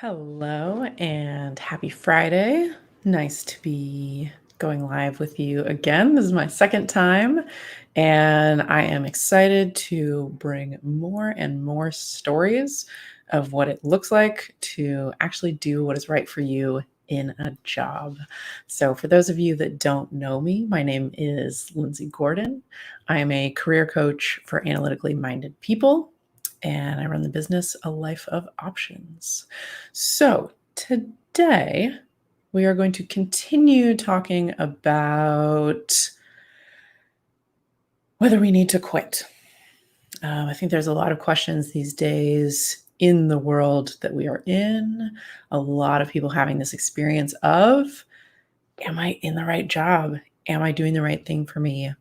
Hello and happy Friday. Nice to be going live with you again. This is my second time, and I am excited to bring more and more stories of what it looks like to actually do what is right for you in a job. So, for those of you that don't know me, my name is Lindsay Gordon. I am a career coach for analytically minded people, and I run the business A Life of Options. So, today we are going to continue talking about whether we need to quit. I think there's a lot of questions these days in the world that we are in. A lot of people having this experience of, am I in the right job? Am I doing the right thing for me?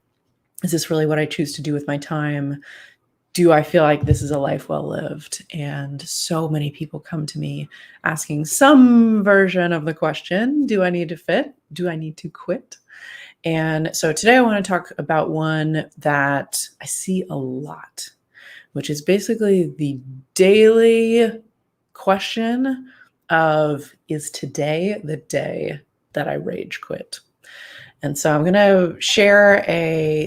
Is this really what I choose to do with my time? Do I feel like this is a life well lived? And so many people come to me asking some version of the question, do I need to fit? Do I need to quit? And so today I want to talk about one that I see a lot, which is basically the daily question of, is today the day that I rage quit? And so I'm going to share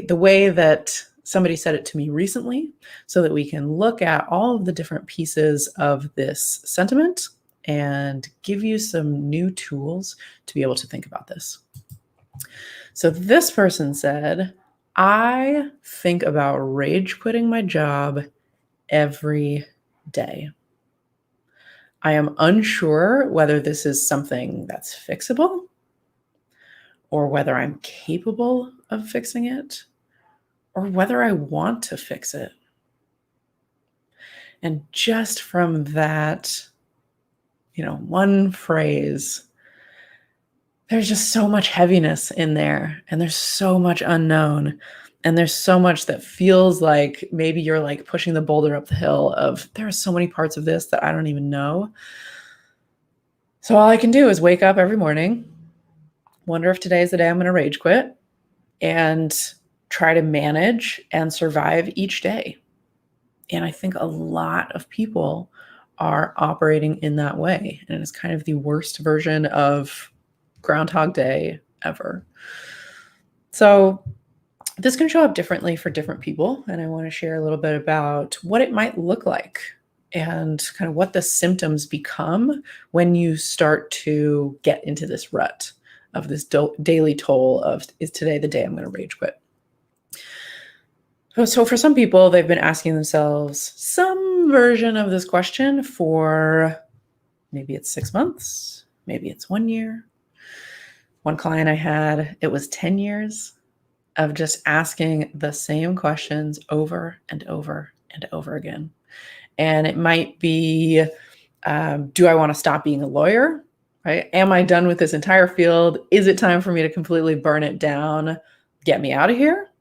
the way that somebody said it to me recently so that we can look at all of the different pieces of this sentiment and give you some new tools to be able to think about this. So this person said, I think about rage quitting my job every day. I am unsure whether this is something that's fixable or whether I'm capable of fixing it, or whether I want to fix it. And just from that, one phrase, there's just so much heaviness in there, and there's so much unknown, and there's so much that feels like maybe you're like pushing the boulder up the hill of, there are so many parts of this that I don't even know. So all I can do is wake up every morning, wonder if today is the day I'm going to rage quit, and try to manage and survive each day. And I think a lot of people are operating in that way. And it's kind of the worst version of Groundhog Day ever. So this can show up differently for different people. And I want to share a little bit about what it might look like and kind of what the symptoms become when you start to get into this rut of this daily toll of, is today the day I'm going to rage quit? So for some people, they've been asking themselves some version of this question for maybe it's 6 months, maybe it's 1 year. One client I had, it was 10 years of just asking the same questions over and over and over again. And it might be, do I want to stop being a lawyer? Right? Am I done with this entire field? Is it time for me to completely burn it down? Get me out of here?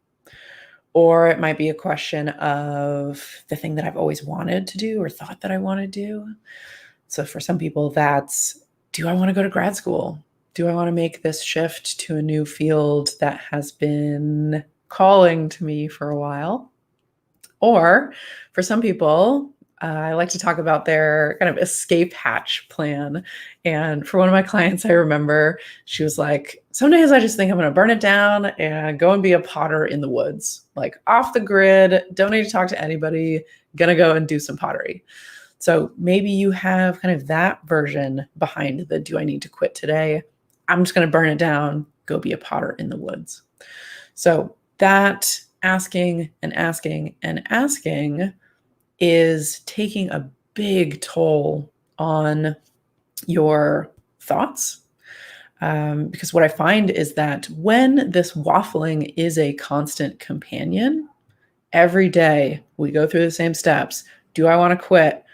Or it might be a question of the thing that I've always wanted to do or thought that I want to do. So for some people, that's, do I want to go to grad school? Do I want to make this shift to a new field that has been calling to me for a while? Or for some people, I like to talk about their kind of escape hatch plan. And for one of my clients, I remember she was like, some days I just think I'm going to burn it down and go and be a potter in the woods, like off the grid, don't need to talk to anybody, going to go and do some pottery. So maybe you have kind of that version behind the, do I need to quit today? I'm just going to burn it down, go be a potter in the woods. So that asking and asking and asking is taking a big toll on your thoughts. Because what I find is that when this waffling is a constant companion, every day we go through the same steps. Do I want to quit?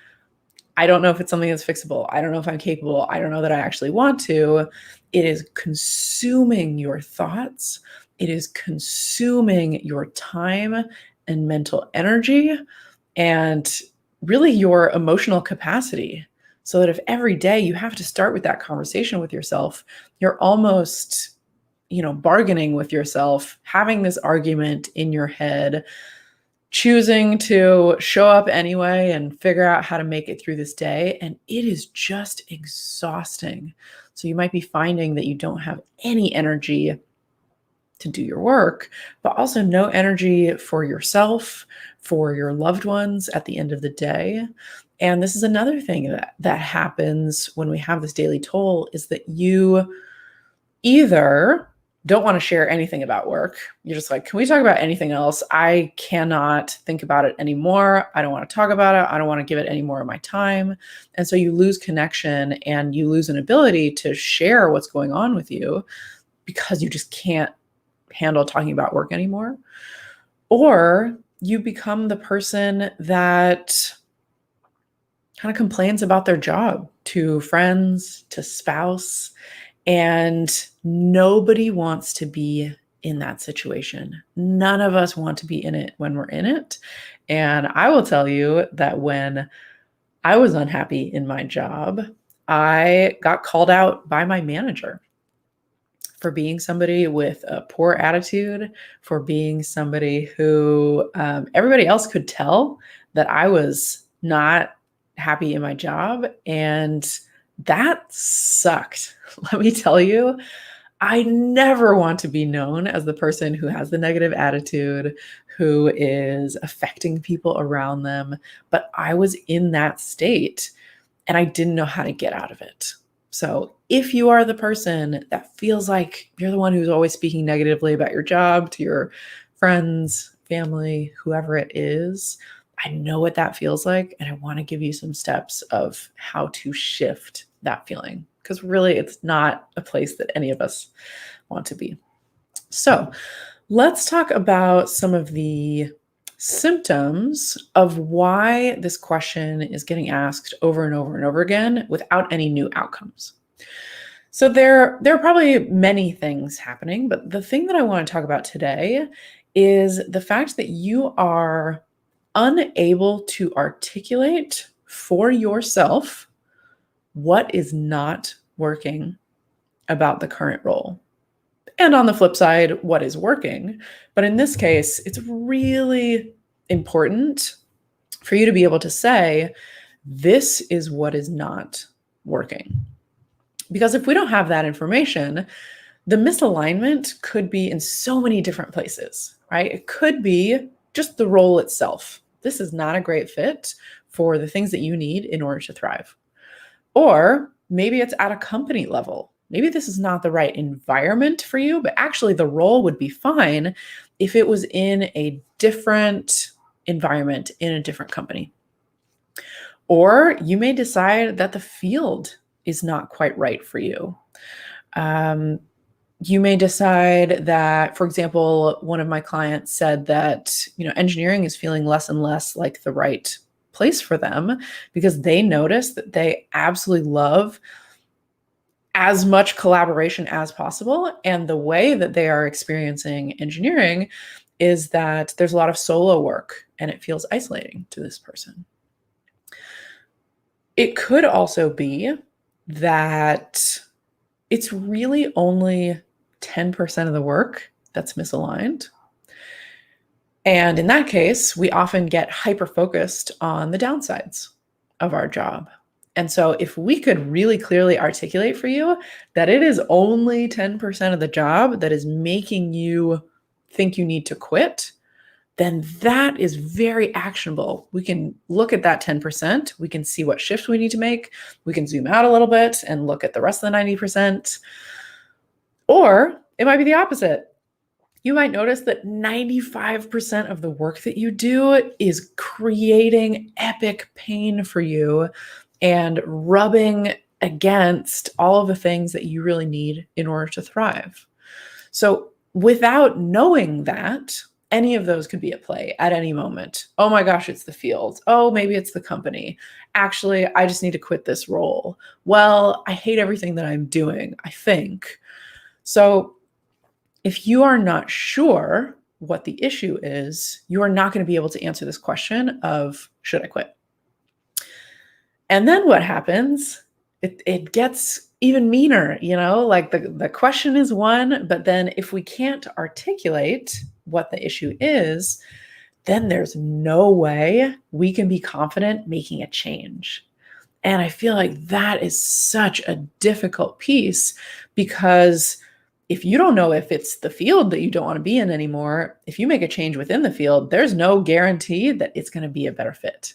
I don't know if it's something that's fixable. I don't know if I'm capable. I don't know that I actually want to. It is consuming your thoughts. It is consuming your time and mental energy and really your emotional capacity. So that if every day you have to start with that conversation with yourself, you're almost, bargaining with yourself, having this argument in your head, choosing to show up anyway and figure out how to make it through this day. And it is just exhausting. So you might be finding that you don't have any energy to do your work, but also no energy for yourself, for your loved ones at the end of the day. And this is another thing that happens when we have this daily toll, is that you either don't want to share anything about work. You're just like, can we talk about anything else? I cannot think about it anymore. I don't want to talk about it. I don't want to give it any more of my time. And so you lose connection and you lose an ability to share what's going on with you because you just can't handle talking about work anymore. Or you become the person that kind of complains about their job to friends, to spouse, and nobody wants to be in that situation. None of us want to be in it when we're in it. And I will tell you that when I was unhappy in my job, I got called out by my manager for being somebody with a poor attitude, for being somebody who everybody else could tell that I was not happy in my job. And that sucked. Let me tell you, I never want to be known as the person who has the negative attitude, who is affecting people around them. But I was in that state and I didn't know how to get out of it. So if you are the person that feels like you're the one who's always speaking negatively about your job to your friends, family, whoever it is, I know what that feels like. And I want to give you some steps of how to shift that feeling, because really it's not a place that any of us want to be. So let's talk about some of the symptoms of why this question is getting asked over and over and over again without any new outcomes. So there are probably many things happening, but the thing that I want to talk about today is the fact that you are unable to articulate for yourself what is not working about the current role. And on the flip side, what is working. But in this case, it's really important for you to be able to say, this is what is not working. Because if we don't have that information, the misalignment could be in so many different places, right? It could be just the role itself. This is not a great fit for the things that you need in order to thrive. Or maybe it's at a company level. Maybe this is not the right environment for you, but actually the role would be fine if it was in a different environment, in a different company. Or you may decide that the field is not quite right for you. You may decide that, for example, one of my clients said that, engineering is feeling less and less like the right place for them because they notice that they absolutely love as much collaboration as possible. And the way that they are experiencing engineering is that there's a lot of solo work and it feels isolating to this person. It could also be that it's really only 10% of the work that's misaligned. And in that case, we often get hyper-focused on the downsides of our job. And so if we could really clearly articulate for you that it is only 10% of the job that is making you think you need to quit, then that is very actionable. We can look at that 10%. We can see what shift we need to make. We can zoom out a little bit and look at the rest of the 90%. Or it might be the opposite. You might notice that 95% of the work that you do is creating epic pain for you and rubbing against all of the things that you really need in order to thrive. So without knowing that, any of those could be at play at any moment. Oh my gosh, it's the field. Oh, maybe it's the company. Actually, I just need to quit this role. Well, I hate everything that I'm doing, I think. So if you are not sure what the issue is, you are not going to be able to answer this question of, should I quit? And then what happens? It gets even meaner, like the question is one, but then if we can't articulate what the issue is, then there's no way we can be confident making a change. And I feel like that is such a difficult piece, because if you don't know if it's the field that you don't want to be in anymore, if you make a change within the field, there's no guarantee that it's going to be a better fit.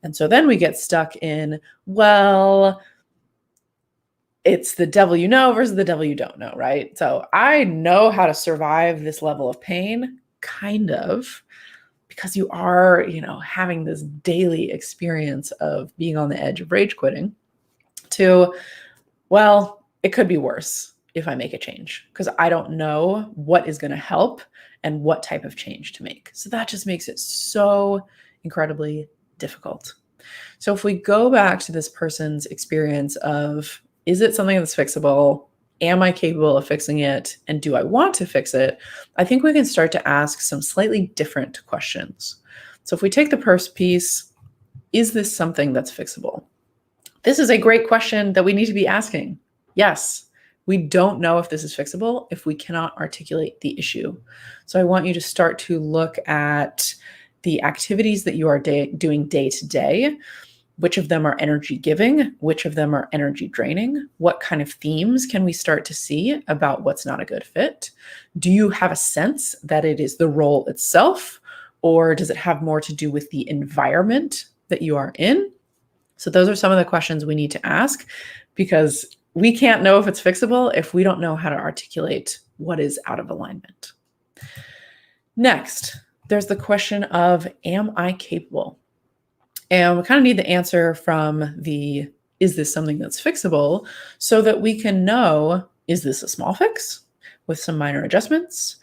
And so then we get stuck in, well, it's the devil you know versus the devil you don't know, right? So I know how to survive this level of pain, kind of, because you are, having this daily experience of being on the edge of rage quitting, to, well, it could be worse if I make a change, because I don't know what is going to help and what type of change to make. So that just makes it so incredibly difficult. So if we go back to this person's experience of, is it something that's fixable? Am I capable of fixing it? And do I want to fix it? I think we can start to ask some slightly different questions. So if we take the first piece, is this something that's fixable? This is a great question that we need to be asking. Yes, we don't know if this is fixable if we cannot articulate the issue. So I want you to start to look at the activities that you are doing day to day. Which of them are energy giving? Which of them are energy draining? What kind of themes can we start to see about what's not a good fit? Do you have a sense that it is the role itself, or does it have more to do with the environment that you are in? So those are some of the questions we need to ask, because we can't know if it's fixable if we don't know how to articulate what is out of alignment. Next, there's the question of, am I capable? And we kind of need the answer from the, is this something that's fixable, so that we can know, is this a small fix with some minor adjustments?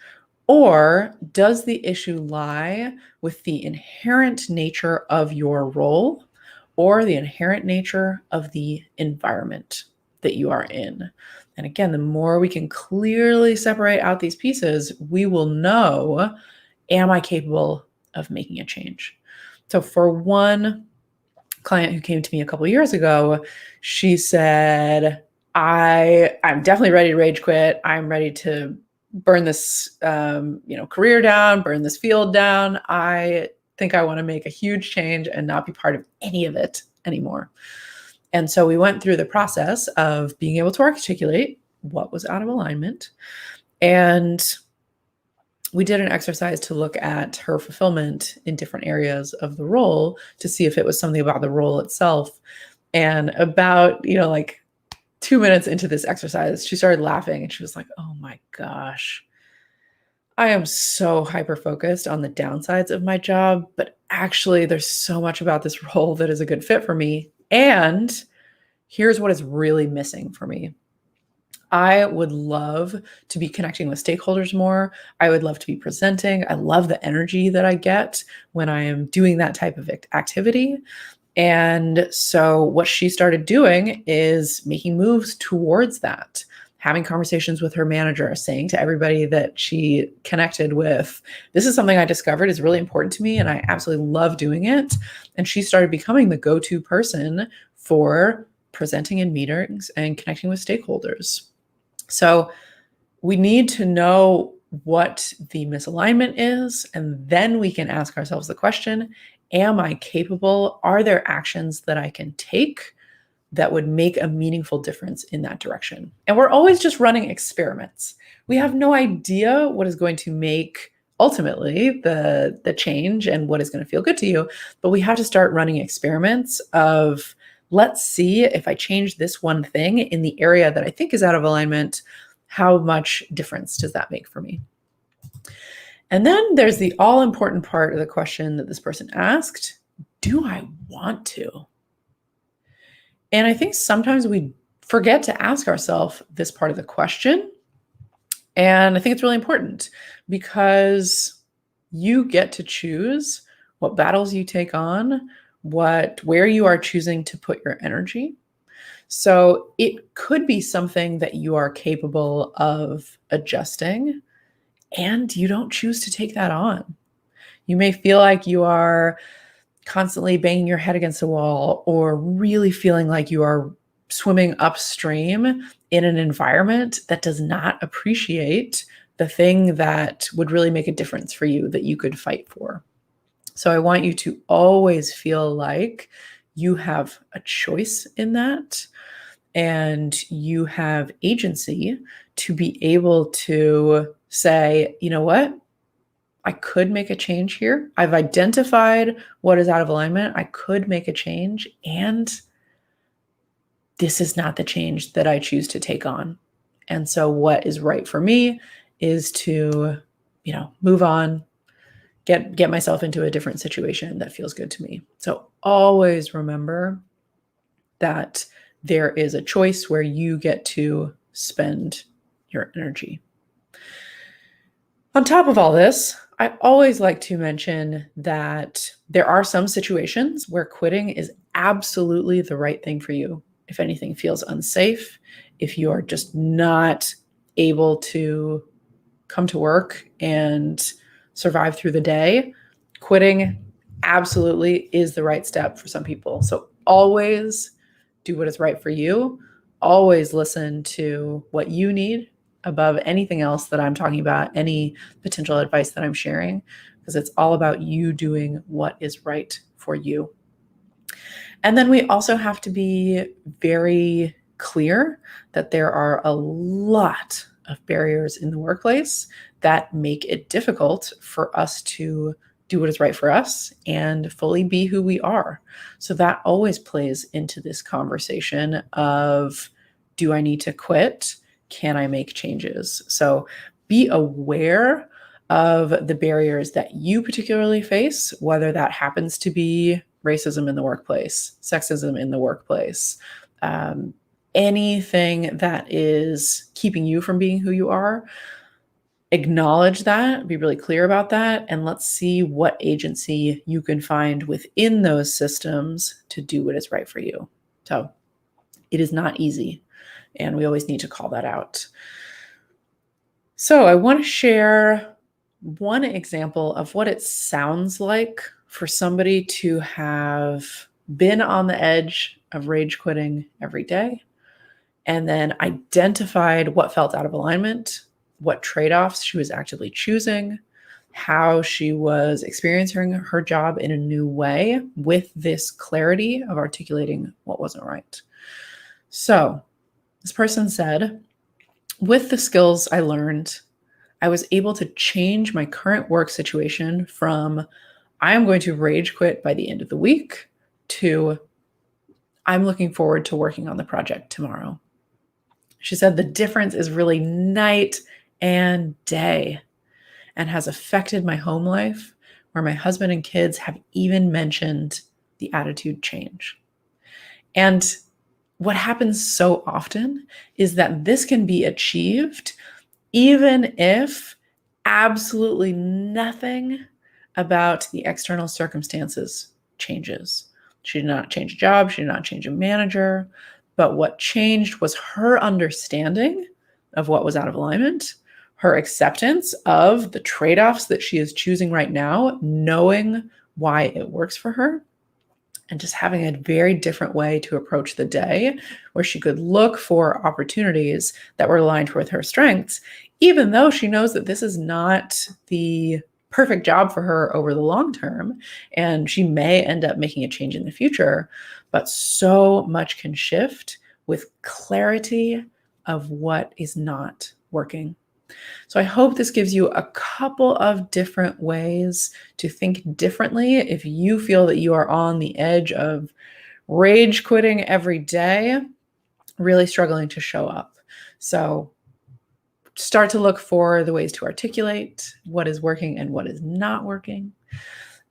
Or does the issue lie with the inherent nature of your role or the inherent nature of the environment that you are in? And again, the more we can clearly separate out these pieces, we will know, am I capable of making a change? So for one client who came to me a couple of years ago, she said, I'm definitely ready to rage quit. I'm ready to burn this career down, burn this field down. I think I want to make a huge change and not be part of any of it anymore. And so we went through the process of being able to articulate what was out of alignment. And we did an exercise to look at her fulfillment in different areas of the role to see if it was something about the role itself. And about, 2 minutes into this exercise, she started laughing and she was like, oh my gosh, I am so hyper-focused on the downsides of my job, but actually there's so much about this role that is a good fit for me. And here's what is really missing for me. I would love to be connecting with stakeholders more. I would love to be presenting. I love the energy that I get when I am doing that type of activity. And so what she started doing is making moves towards that, having conversations with her manager, saying to everybody that she connected with, this is something I discovered is really important to me and I absolutely love doing it. And she started becoming the go-to person for presenting in meetings and connecting with stakeholders. So we need to know what the misalignment is, and then we can ask ourselves the question, am I capable? Are there actions that I can take that would make a meaningful difference in that direction? And we're always just running experiments. We have no idea what is going to make ultimately the change and what is going to feel good to you, but we have to start running experiments of, let's see if I change this one thing in the area that I think is out of alignment, how much difference does that make for me? And then there's the all-important part of the question that this person asked, do I want to? And I think sometimes we forget to ask ourselves this part of the question. And I think it's really important because you get to choose what battles you take on, where you are choosing to put your energy. So it could be something that you are capable of adjusting and you don't choose to take that on. You may feel like you are constantly banging your head against the wall or really feeling like you are swimming upstream in an environment that does not appreciate the thing that would really make a difference for you that you could fight for. So I want you to always feel like you have a choice in that and you have agency to be able to say, you know what? I could make a change here. I've identified what is out of alignment. I could make a change. And this is not the change that I choose to take on. And so what is right for me is to, move on, get myself into a different situation that feels good to me. So always remember that there is a choice where you get to spend your energy. On top of all this, I always like to mention that there are some situations where quitting is absolutely the right thing for you. If anything feels unsafe, if you're just not able to come to work and survive through the day, quitting absolutely is the right step for some people. So always do what is right for you. Always listen to what you need above anything else that I'm talking about, any potential advice that I'm sharing, because it's all about you doing what is right for you. And then we also have to be very clear that there are a lot of barriers in the workplace that make it difficult for us to do what is right for us and fully be who we are. So that always plays into this conversation of, do I need to quit? Can I make changes? So be aware of the barriers that you particularly face, whether that happens to be racism in the workplace, sexism in the workplace, anything that is keeping you from being who you are. Acknowledge that, be really clear about that, and let's see what agency you can find within those systems to do what is right for you. So it is not easy, and we always need to call that out. So I want to share one example of what it sounds like for somebody to have been on the edge of rage quitting every day and then identified what felt out of alignment, what trade-offs she was actively choosing, how she was experiencing her job in a new way with this clarity of articulating what wasn't right. So this person said, with the skills I learned, I was able to change my current work situation from I am going to rage quit by the end of the week to I'm looking forward to working on the project tomorrow. She said the difference is really night and day and has affected my home life, where my husband and kids have even mentioned the attitude change. And what happens so often is that this can be achieved even if absolutely nothing about the external circumstances changes. She did not change a job. She did not change a manager. But what changed was her understanding of what was out of alignment, her acceptance of the trade-offs that she is choosing right now, knowing why it works for her, and just having a very different way to approach the day where she could look for opportunities that were aligned with her strengths, even though she knows that this is not the perfect job for her over the long term, and she may end up making a change in the future, but so much can shift with clarity of what is not working. So I hope this gives you a couple of different ways to think differently if you feel that you are on the edge of rage quitting every day, really struggling to show up. So start to look for the ways to articulate what is working and what is not working.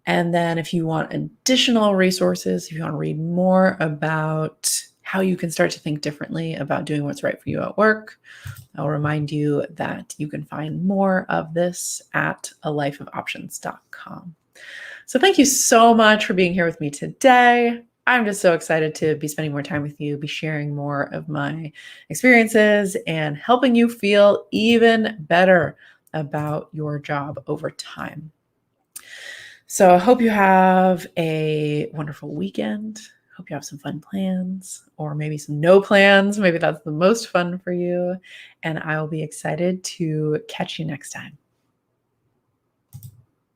And then if you want additional resources, if you want to read more about how you can start to think differently about doing what's right for you at work, I'll remind you that you can find more of this at alifeofoptions.com. So thank you so much for being here with me today. I'm just so excited to be spending more time with you, be sharing more of my experiences and helping you feel even better about your job over time. So I hope you have a wonderful weekend. Hope you have some fun plans or maybe some no plans. Maybe that's the most fun for you. And I will be excited to catch you next time.